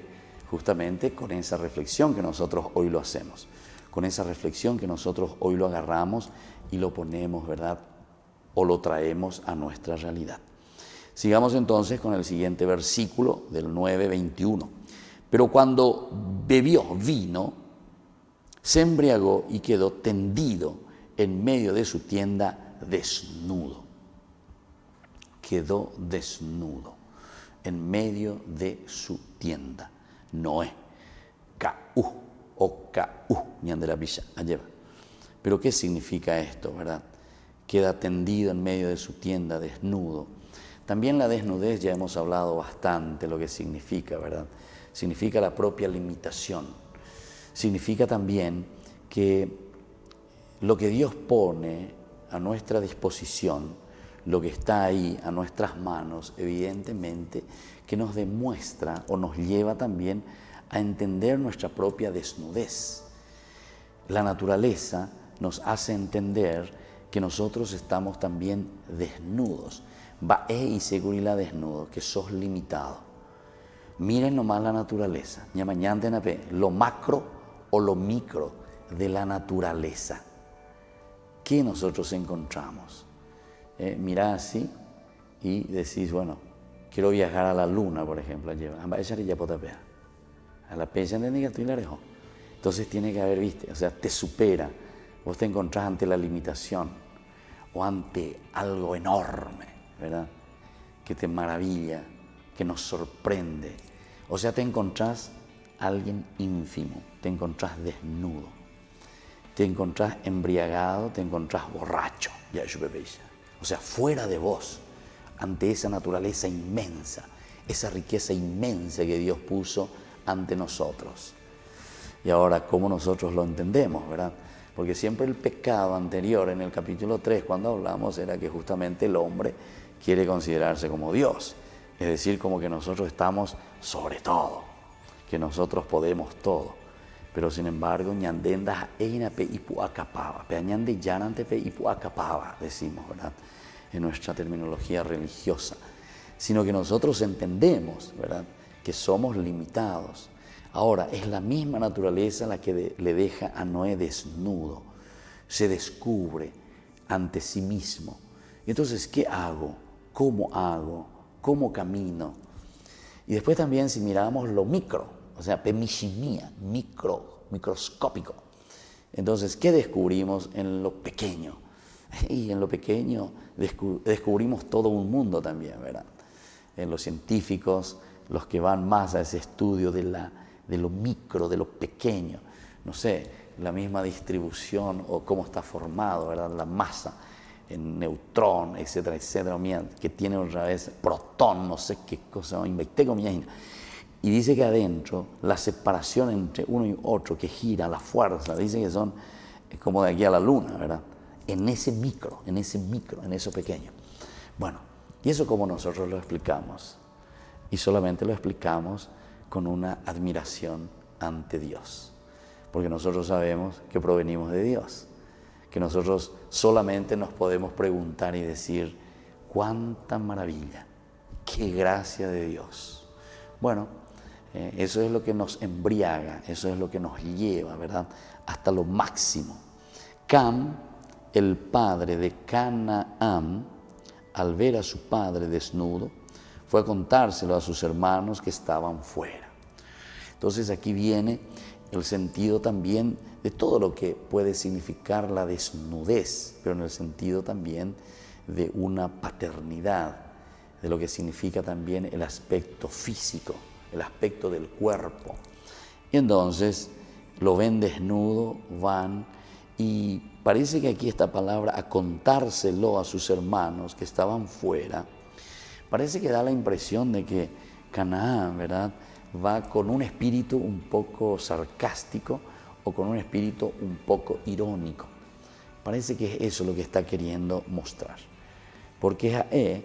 Justamente con esa reflexión que nosotros hoy lo hacemos, con esa reflexión que nosotros hoy lo agarramos y lo ponemos, ¿verdad? O lo traemos a nuestra realidad. Sigamos entonces con el siguiente versículo del 9:21. Pero cuando bebió vino, se embriagó y quedó tendido en medio de su tienda desnudo. Quedó desnudo en medio de su tienda. Noé. K.U. o K.U. ñan de la villa. Allá. Pero ¿qué significa esto, verdad? Queda tendido en medio de su tienda desnudo. También la desnudez ya hemos hablado bastante lo que significa, ¿verdad? Significa la propia limitación. Significa también que lo que Dios pone a nuestra disposición, lo que está ahí a nuestras manos, evidentemente que nos demuestra o nos lleva también a entender nuestra propia desnudez. La naturaleza nos hace entender que nosotros estamos también desnudos. Ba'e y segurila desnudo, que sos limitado. Miren nomás la naturaleza, lo macro o lo micro de la naturaleza. ¿Qué nosotros encontramos? Mirá así y decís, bueno, quiero viajar a la luna, por ejemplo. A la pecha de entonces tiene que haber, viste, o sea, te supera. Vos te encontrás ante la limitación o ante algo enorme, ¿verdad? Que te maravilla, que nos sorprende. O sea, te encontrás a alguien ínfimo, te encontrás desnudo, te encontrás embriagado, te encontrás borracho, o sea, fuera de vos, ante esa naturaleza inmensa, esa riqueza inmensa que Dios puso ante nosotros. Y ahora, ¿cómo nosotros lo entendemos, verdad? Porque siempre el pecado anterior, en el capítulo 3, cuando hablamos, era que justamente el hombre quiere considerarse como Dios. Es decir, como que nosotros estamos sobre todo, que nosotros podemos todo. Pero sin embargo, ñandendas einape ipuacapaba, peañande yanantepe ipuacapaba, decimos, ¿verdad? En nuestra terminología religiosa. Sino que nosotros entendemos, ¿verdad?, que somos limitados. Ahora, es la misma naturaleza la que le deja a Noé desnudo. Se descubre ante sí mismo. Y entonces, ¿qué hago? ¿Cómo camino? Y después también si miramos lo micro, o sea, pemishimía, microscópico. Entonces, ¿qué descubrimos en lo pequeño? Y en lo pequeño descubrimos todo un mundo también, ¿verdad? En los científicos, los que van más a ese estudio de lo micro, de lo pequeño, no sé, la misma distribución o cómo está formado, ¿verdad?, la masa, en neutrón, etcétera, etcétera, que tiene otra vez protón, no sé qué cosa, y dice que adentro la separación entre uno y otro que gira, la fuerza, dice que son como de aquí a la luna, ¿verdad? En ese micro, en eso pequeño. Bueno, ¿y eso cómo nosotros lo explicamos? Y solamente lo explicamos con una admiración ante Dios, porque nosotros sabemos que provenimos de Dios, que nosotros solamente nos podemos preguntar y decir, cuánta maravilla, qué gracia de Dios. Bueno, eso es lo que nos embriaga, eso es lo que nos lleva, ¿verdad?, hasta lo máximo. Cam, el padre de Canaán, al ver a su padre desnudo, fue a contárselo a sus hermanos que estaban fuera. Entonces aquí viene el sentido también de todo lo que puede significar la desnudez, pero en el sentido también de una paternidad, de lo que significa también el aspecto físico, el aspecto del cuerpo. Y entonces lo ven desnudo, van, y parece que aquí esta palabra, a contárselo a sus hermanos que estaban fuera, parece que da la impresión de que Canaán, ¿verdad?, va con un espíritu un poco sarcástico o con un espíritu un poco irónico. Parece que es eso lo que está queriendo mostrar. Porque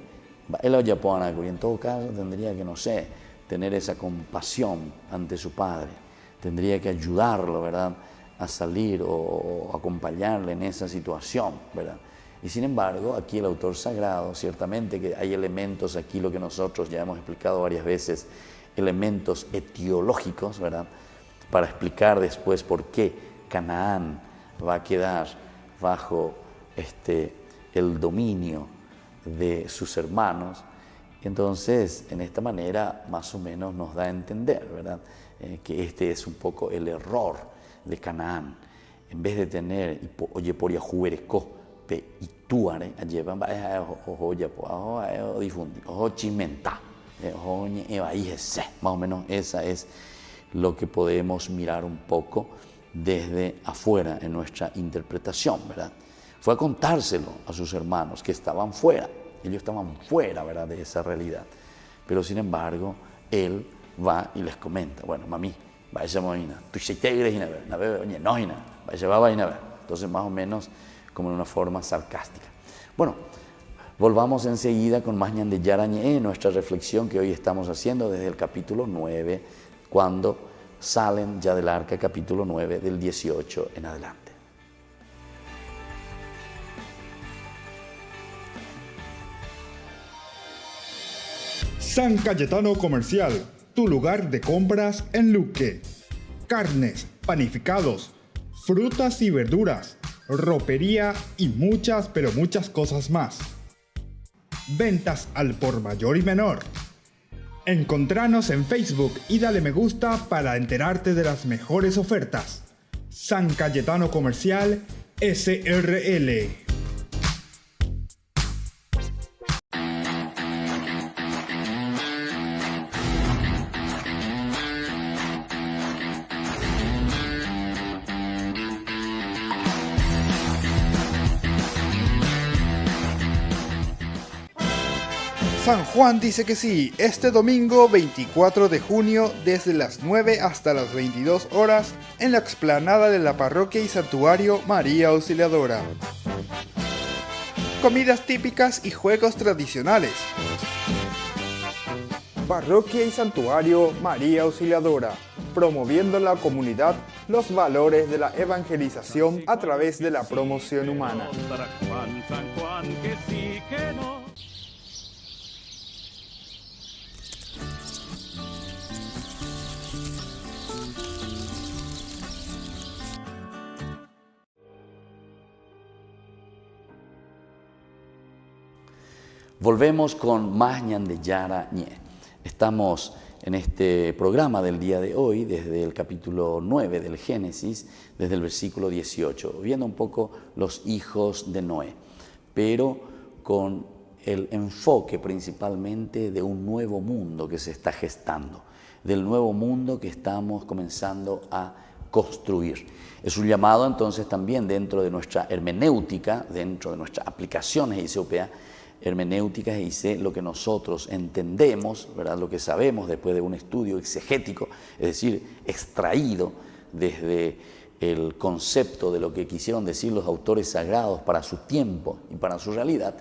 Él y en todo caso tendría que, no sé, tener esa compasión ante su padre, tendría que ayudarlo, ¿verdad?, a salir o acompañarle en esa situación, ¿verdad? Y sin embargo, aquí el autor sagrado, ciertamente que hay elementos aquí, lo que nosotros ya hemos explicado varias veces, elementos etiológicos, ¿verdad?, para explicar después por qué Canaán va a quedar bajo el dominio de sus hermanos. Entonces, en esta manera, más o menos nos da a entender, ¿verdad?, que este es un poco el error de Canaán. En vez de tener, oye, por Yahuberecó, pe y tuare, llevan ojo ya ojo difundir, ojo chimenta, ojo más o menos esa es lo que podemos mirar un poco desde afuera en nuestra interpretación, ¿verdad? Fue a contárselo a sus hermanos que estaban fuera, ellos estaban fuera, ¿verdad?, de esa realidad. Pero sin embargo, él va y les comenta, bueno, mami, vaya moina, tú se te igres y na ver, oye, no, vaya va a ver. Entonces, más o menos como en una forma sarcástica. Bueno, volvamos enseguida con más ñande yarañe, nuestra reflexión que hoy estamos haciendo desde el capítulo 9, cuando salen ya del arca, capítulo 9, del 18 en adelante. San Cayetano Comercial, tu lugar de compras en Luque. Carnes, panificados, frutas y verduras, ropería y muchas, pero muchas cosas más. Ventas al por mayor y menor. Encontranos en Facebook y dale me gusta para enterarte de las mejores ofertas. San Cayetano Comercial, SRL. San Juan dice que sí, este domingo 24 de junio desde las 9 hasta las 22 horas en la explanada de la parroquia y santuario María Auxiliadora. Comidas típicas y juegos tradicionales. Parroquia y santuario María Auxiliadora, promoviendo en la comunidad los valores de la evangelización a través de la promoción humana. San Juan, que sí, que no. Volvemos con más ñande yara ñe. Estamos en este programa del día de hoy, desde el capítulo 9 del Génesis, desde el versículo 18, viendo un poco los hijos de Noé, pero con el enfoque principalmente de un nuevo mundo que se está gestando, del nuevo mundo que estamos comenzando a construir. Es un llamado entonces también dentro de nuestra hermenéutica, dentro de nuestras aplicaciones ICOPA, hermenéuticas, dice lo que nosotros entendemos, ¿verdad?, lo que sabemos después de un estudio exegético, es decir, extraído desde el concepto de lo que quisieron decir los autores sagrados para su tiempo y para su realidad.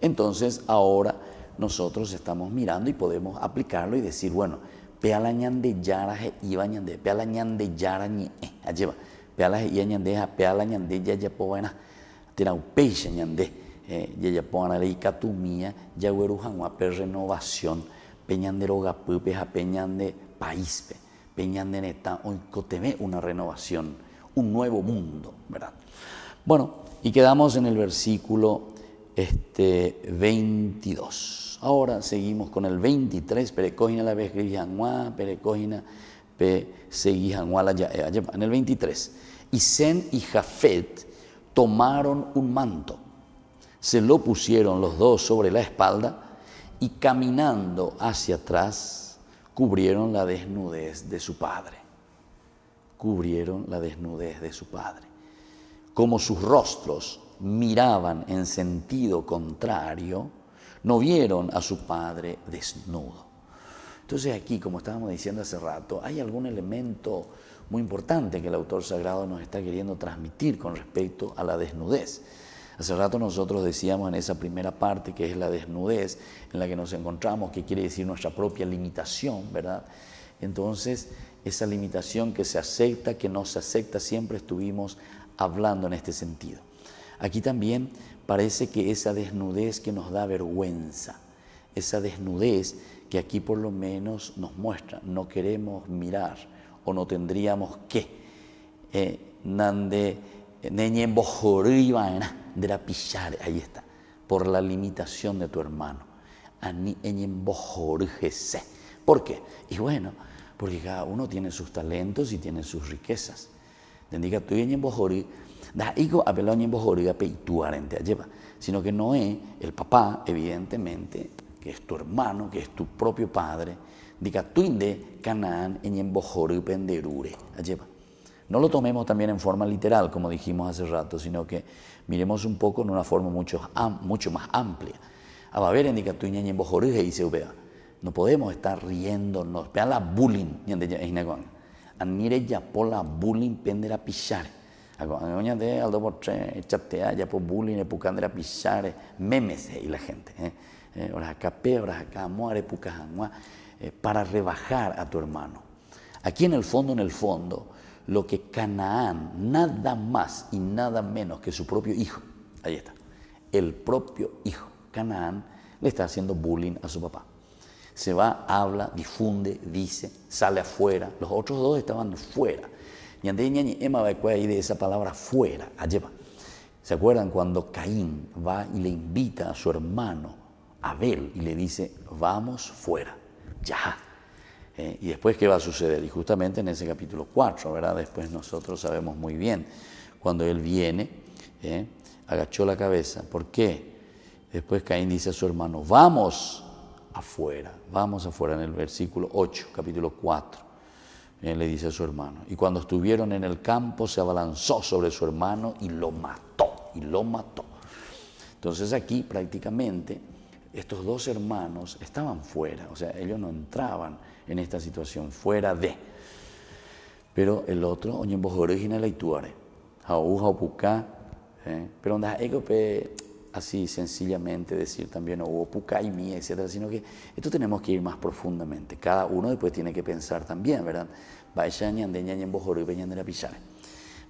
Entonces ahora nosotros estamos mirando y podemos aplicarlo y decir, bueno, peala ñande yara je iba ñande, peala ñande yara ñe, alleva, peala je ia ñande, peala ñande ya ya povena, tira upeixa ñande. Ya pone la catumía, ya huerujanua per renovación, peñan de rogapupe, peñan de país, peñan de neta, oicoteme una renovación, un nuevo mundo, ¿verdad? Bueno, y quedamos en el versículo 22. Ahora seguimos con el 23, perecogina la vez grijanua, perecogina pe seguijanua la ya, en el 23. Y Sem y Jafet tomaron un manto, se lo pusieron los dos sobre la espalda y caminando hacia atrás cubrieron la desnudez de su padre. Cubrieron la desnudez de su padre. Como sus rostros miraban en sentido contrario, no vieron a su padre desnudo. Entonces aquí, como estábamos diciendo hace rato, hay algún elemento muy importante que el autor sagrado nos está queriendo transmitir con respecto a la desnudez. Hace rato nosotros decíamos en esa primera parte, que es la desnudez en la que nos encontramos, que quiere decir nuestra propia limitación, ¿verdad? Entonces, esa limitación que se acepta, que no se acepta, siempre estuvimos hablando en este sentido. Aquí también parece que esa desnudez que nos da vergüenza, esa desnudez que aquí por lo menos nos muestra, no queremos mirar o no tendríamos que, ahí está, por la limitación de tu hermano. ¿Por qué? Y bueno, porque cada uno tiene sus talentos y tiene sus riquezas. Sino que no es el papá, evidentemente, que es tu hermano, que es tu propio padre, no lo tomemos también en forma literal, como dijimos hace rato, sino que miremos un poco en una forma mucho más amplia. No podemos estar riéndonos. Vean la bullying. Anire ya por la bullying pendera pisare. Agoña de aldo por chatea ya por bullying epukandera pisare memes y la gente. Ahora acá ahora acá muere pucajangua para rebajar a tu hermano. Aquí en el fondo, lo que Canaán, nada más y nada menos que su propio hijo, ahí está, el propio hijo, Canaán, le está haciendo bullying a su papá. Se va, habla, difunde, dice, sale afuera. Los otros dos estaban fuera. Y Emma va ahí de esa palabra fuera, allá va. ¿Se acuerdan cuando Caín va y le invita a su hermano Abel y le dice, vamos fuera, ya? Y después, ¿qué va a suceder? Y justamente en ese capítulo 4, ¿verdad? Después nosotros sabemos muy bien, cuando él viene, agachó la cabeza. ¿Por qué? Después Caín dice a su hermano, vamos afuera, en el versículo 8, capítulo 4. Le dice a su hermano. Y cuando estuvieron en el campo, se abalanzó sobre su hermano y lo mató. Entonces aquí prácticamente estos dos hermanos estaban fuera, o sea, ellos no entraban en esta situación, fuera de. Pero el otro, original y tuare, pero así sencillamente decir también, hubo puca y mía, etcétera, sino que esto tenemos que ir más profundamente. Cada uno después tiene que pensar también, ¿verdad?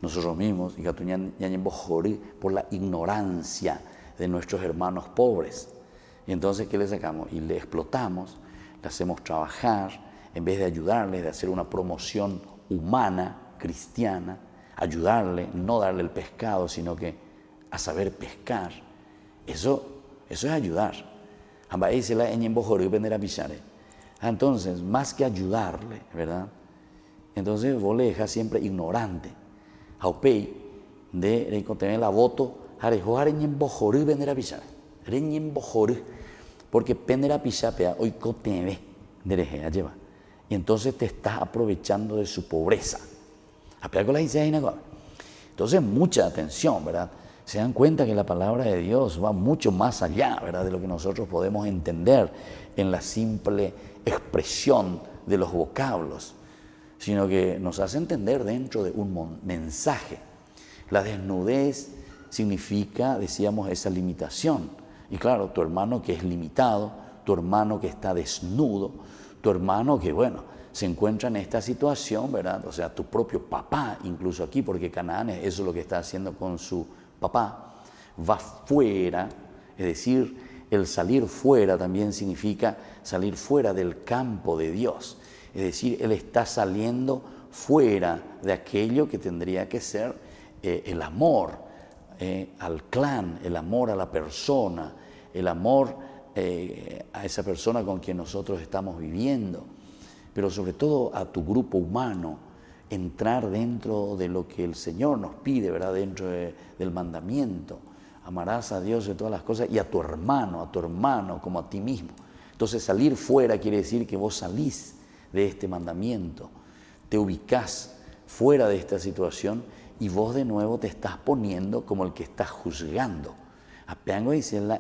Nosotros mismos, por la ignorancia de nuestros hermanos pobres. Y entonces, ¿qué le sacamos? Y le explotamos, le hacemos trabajar, en vez de ayudarle, de hacer una promoción humana, cristiana, ayudarle, no darle el pescado, sino que a saber pescar. Eso es ayudar. Entonces, más que ayudarle, ¿verdad? Entonces vos le dejas siempre ignorante. De tener la voto, porque pendera pisapea hoy coteve de lleva. Y entonces te estás aprovechando de su pobreza. Entonces, mucha atención, ¿verdad? Se dan cuenta que la palabra de Dios va mucho más allá, ¿verdad?, de lo que nosotros podemos entender en la simple expresión de los vocablos, sino que nos hace entender dentro de un mensaje. La desnudez significa, decíamos, esa limitación. Y claro, tu hermano que es limitado, tu hermano que está desnudo, tu hermano que, bueno, se encuentra en esta situación, ¿verdad? O sea, tu propio papá, incluso aquí, porque Canaán eso es lo que está haciendo con su papá, va fuera, es decir, el salir fuera también significa salir fuera del campo de Dios. Es decir, él está saliendo fuera de aquello que tendría que ser el amor al clan, el amor a la persona, el amor a esa persona con quien nosotros estamos viviendo, pero sobre todo a tu grupo humano, entrar dentro de lo que el Señor nos pide, ¿verdad? Dentro del mandamiento. Amarás a Dios de todas las cosas y a tu hermano como a ti mismo. Entonces, salir fuera quiere decir que vos salís de este mandamiento, te ubicás fuera de esta situación y vos de nuevo te estás poniendo como el que está juzgando. Apeango dice la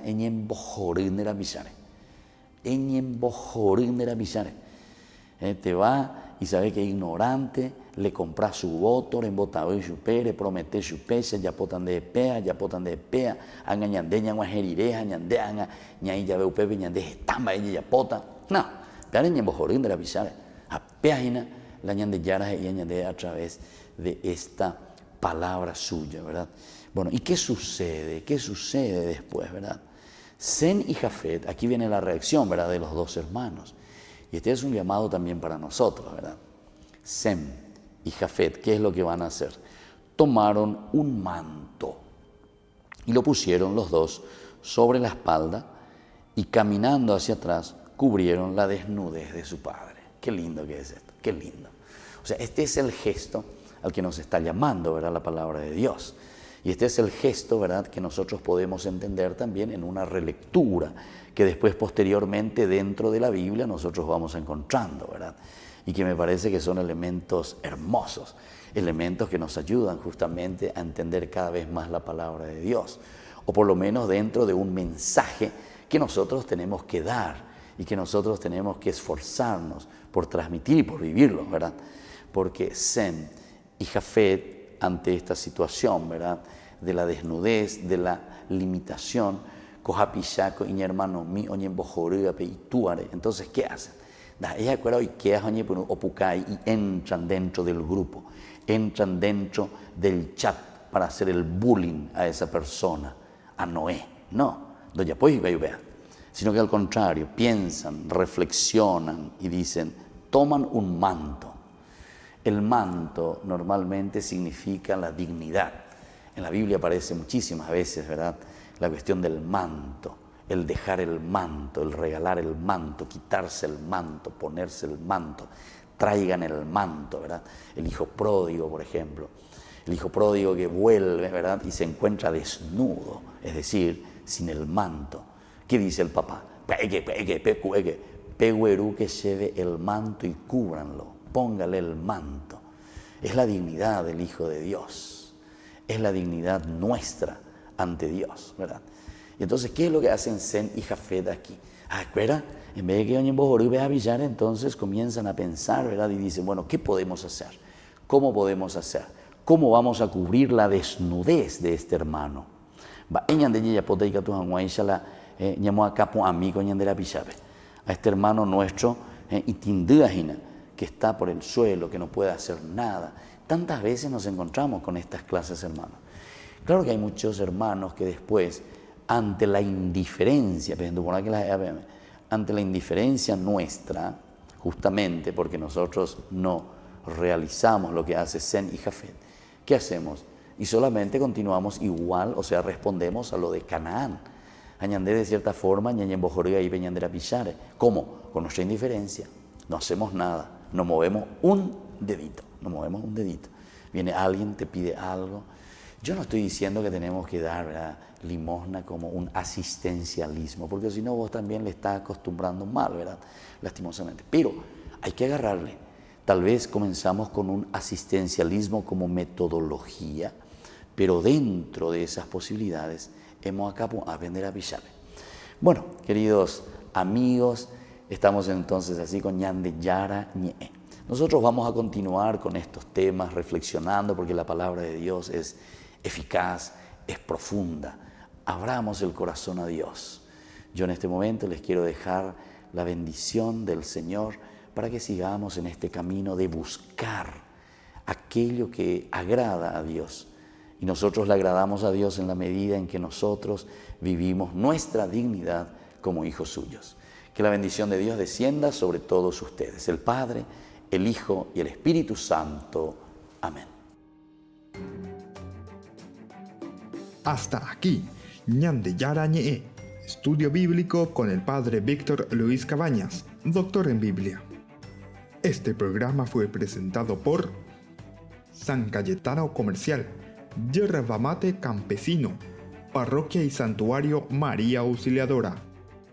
te va y sabe que ignorante le compra su voto, en votado y chupé, le promete chupé, se ya potan de pea, anga ñande, ñangua jerireja, ñande, anga, ñai ya veu pepe, ñande, tamba, ella ya pota. No, pero en bojorín de la pisar, a peajina, la ñande yara y ñande a través de esta palabra suya, ¿verdad? Bueno, ¿y qué sucede? ¿Qué sucede después, verdad? Sem y Jafet, aquí viene la reacción, ¿verdad?, de los dos hermanos. Y este es un llamado también para nosotros, ¿verdad? Sem y Jafet, ¿qué es lo que van a hacer? Tomaron un manto y lo pusieron los dos sobre la espalda y caminando hacia atrás cubrieron la desnudez de su padre. Qué lindo que es esto, qué lindo. O sea, este es el gesto al que nos está llamando, ¿verdad?, la palabra de Dios. Y este es el gesto, ¿verdad?, que nosotros podemos entender también en una relectura que después posteriormente dentro de la Biblia nosotros vamos encontrando, ¿verdad? Y que me parece que son elementos hermosos, elementos que nos ayudan justamente a entender cada vez más la palabra de Dios, o por lo menos dentro de un mensaje que nosotros tenemos que dar y que nosotros tenemos que esforzarnos por transmitir y por vivirlo, ¿verdad? Porque Sem y Jafet, ante esta situación, ¿verdad?, de la desnudez, de la limitación, cojapichaco y hermano mi oñen bojoría peituare. Entonces, ¿qué hacen? Ella acuerda y quedas oñe por opucay y entran dentro del grupo, entran dentro del chat para hacer el bullying a esa persona, a Noé. No, doña pues vea, sino que al contrario, piensan, reflexionan y dicen, toman un manto. El manto normalmente significa la dignidad. En la Biblia aparece muchísimas veces, ¿verdad?, la cuestión del manto, el dejar el manto, el regalar el manto, quitarse el manto, ponerse el manto, traigan el manto, ¿verdad? El hijo pródigo, por ejemplo, el hijo pródigo que vuelve, ¿verdad?, y se encuentra desnudo, es decir, sin el manto. ¿Qué dice el papá? Peguerú que lleve el manto y cúbranlo. Póngale el manto. Es la dignidad del Hijo de Dios. Es la dignidad nuestra ante Dios, ¿verdad? Y entonces, ¿qué es lo que hacen Sem y Jafet aquí? ¿Verdad? En vez de que oñen bojorí ve a billar, entonces comienzan a pensar, ¿verdad? Y dicen, bueno, ¿qué podemos hacer? ¿Cómo podemos hacer? ¿Cómo vamos a cubrir la desnudez de este hermano? A este hermano nuestro, y que está por el suelo, que no puede hacer nada. Tantas veces nos encontramos con estas clases, hermanos. Claro que hay muchos hermanos que después, ante la indiferencia, ante la indiferencia nuestra, justamente porque nosotros no realizamos lo que hace Sem y Jafet, ¿qué hacemos? Y solamente continuamos igual, o sea, respondemos a lo de Canaán. Añandé de cierta forma, ñañen bojoriga y peñandera pichare. ¿Cómo? Con nuestra indiferencia. No hacemos nada. No movemos un dedito, no movemos un dedito. Viene alguien, te pide algo. Yo no estoy diciendo que tenemos que dar, ¿verdad?, limosna como un asistencialismo, porque si no vos también le estás acostumbrando mal, ¿verdad?, lastimosamente. Pero hay que agarrarle. Tal vez comenzamos con un asistencialismo como metodología, pero dentro de esas posibilidades hemos acabado a aprender a pisar. Bueno, queridos amigos, estamos entonces así con ñande yara ñe. Nosotros vamos a continuar con estos temas reflexionando porque la palabra de Dios es eficaz, es profunda. Abramos el corazón a Dios. Yo en este momento les quiero dejar la bendición del Señor para que sigamos en este camino de buscar aquello que agrada a Dios. Y nosotros le agradamos a Dios en la medida en que nosotros vivimos nuestra dignidad como hijos suyos. Que la bendición de Dios descienda sobre todos ustedes, el Padre, el Hijo y el Espíritu Santo. Amén. Hasta aquí, ñande yara ñe, estudio bíblico con el Padre Víctor Luis Cabañas, doctor en Biblia. Este programa fue presentado por San Cayetano Comercial, Yerba Mate Campesino, Parroquia y Santuario María Auxiliadora,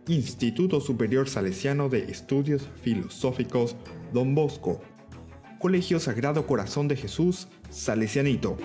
Instituto Superior Salesiano de Estudios Filosóficos Don Bosco, Colegio Sagrado Corazón de Jesús Salesianito.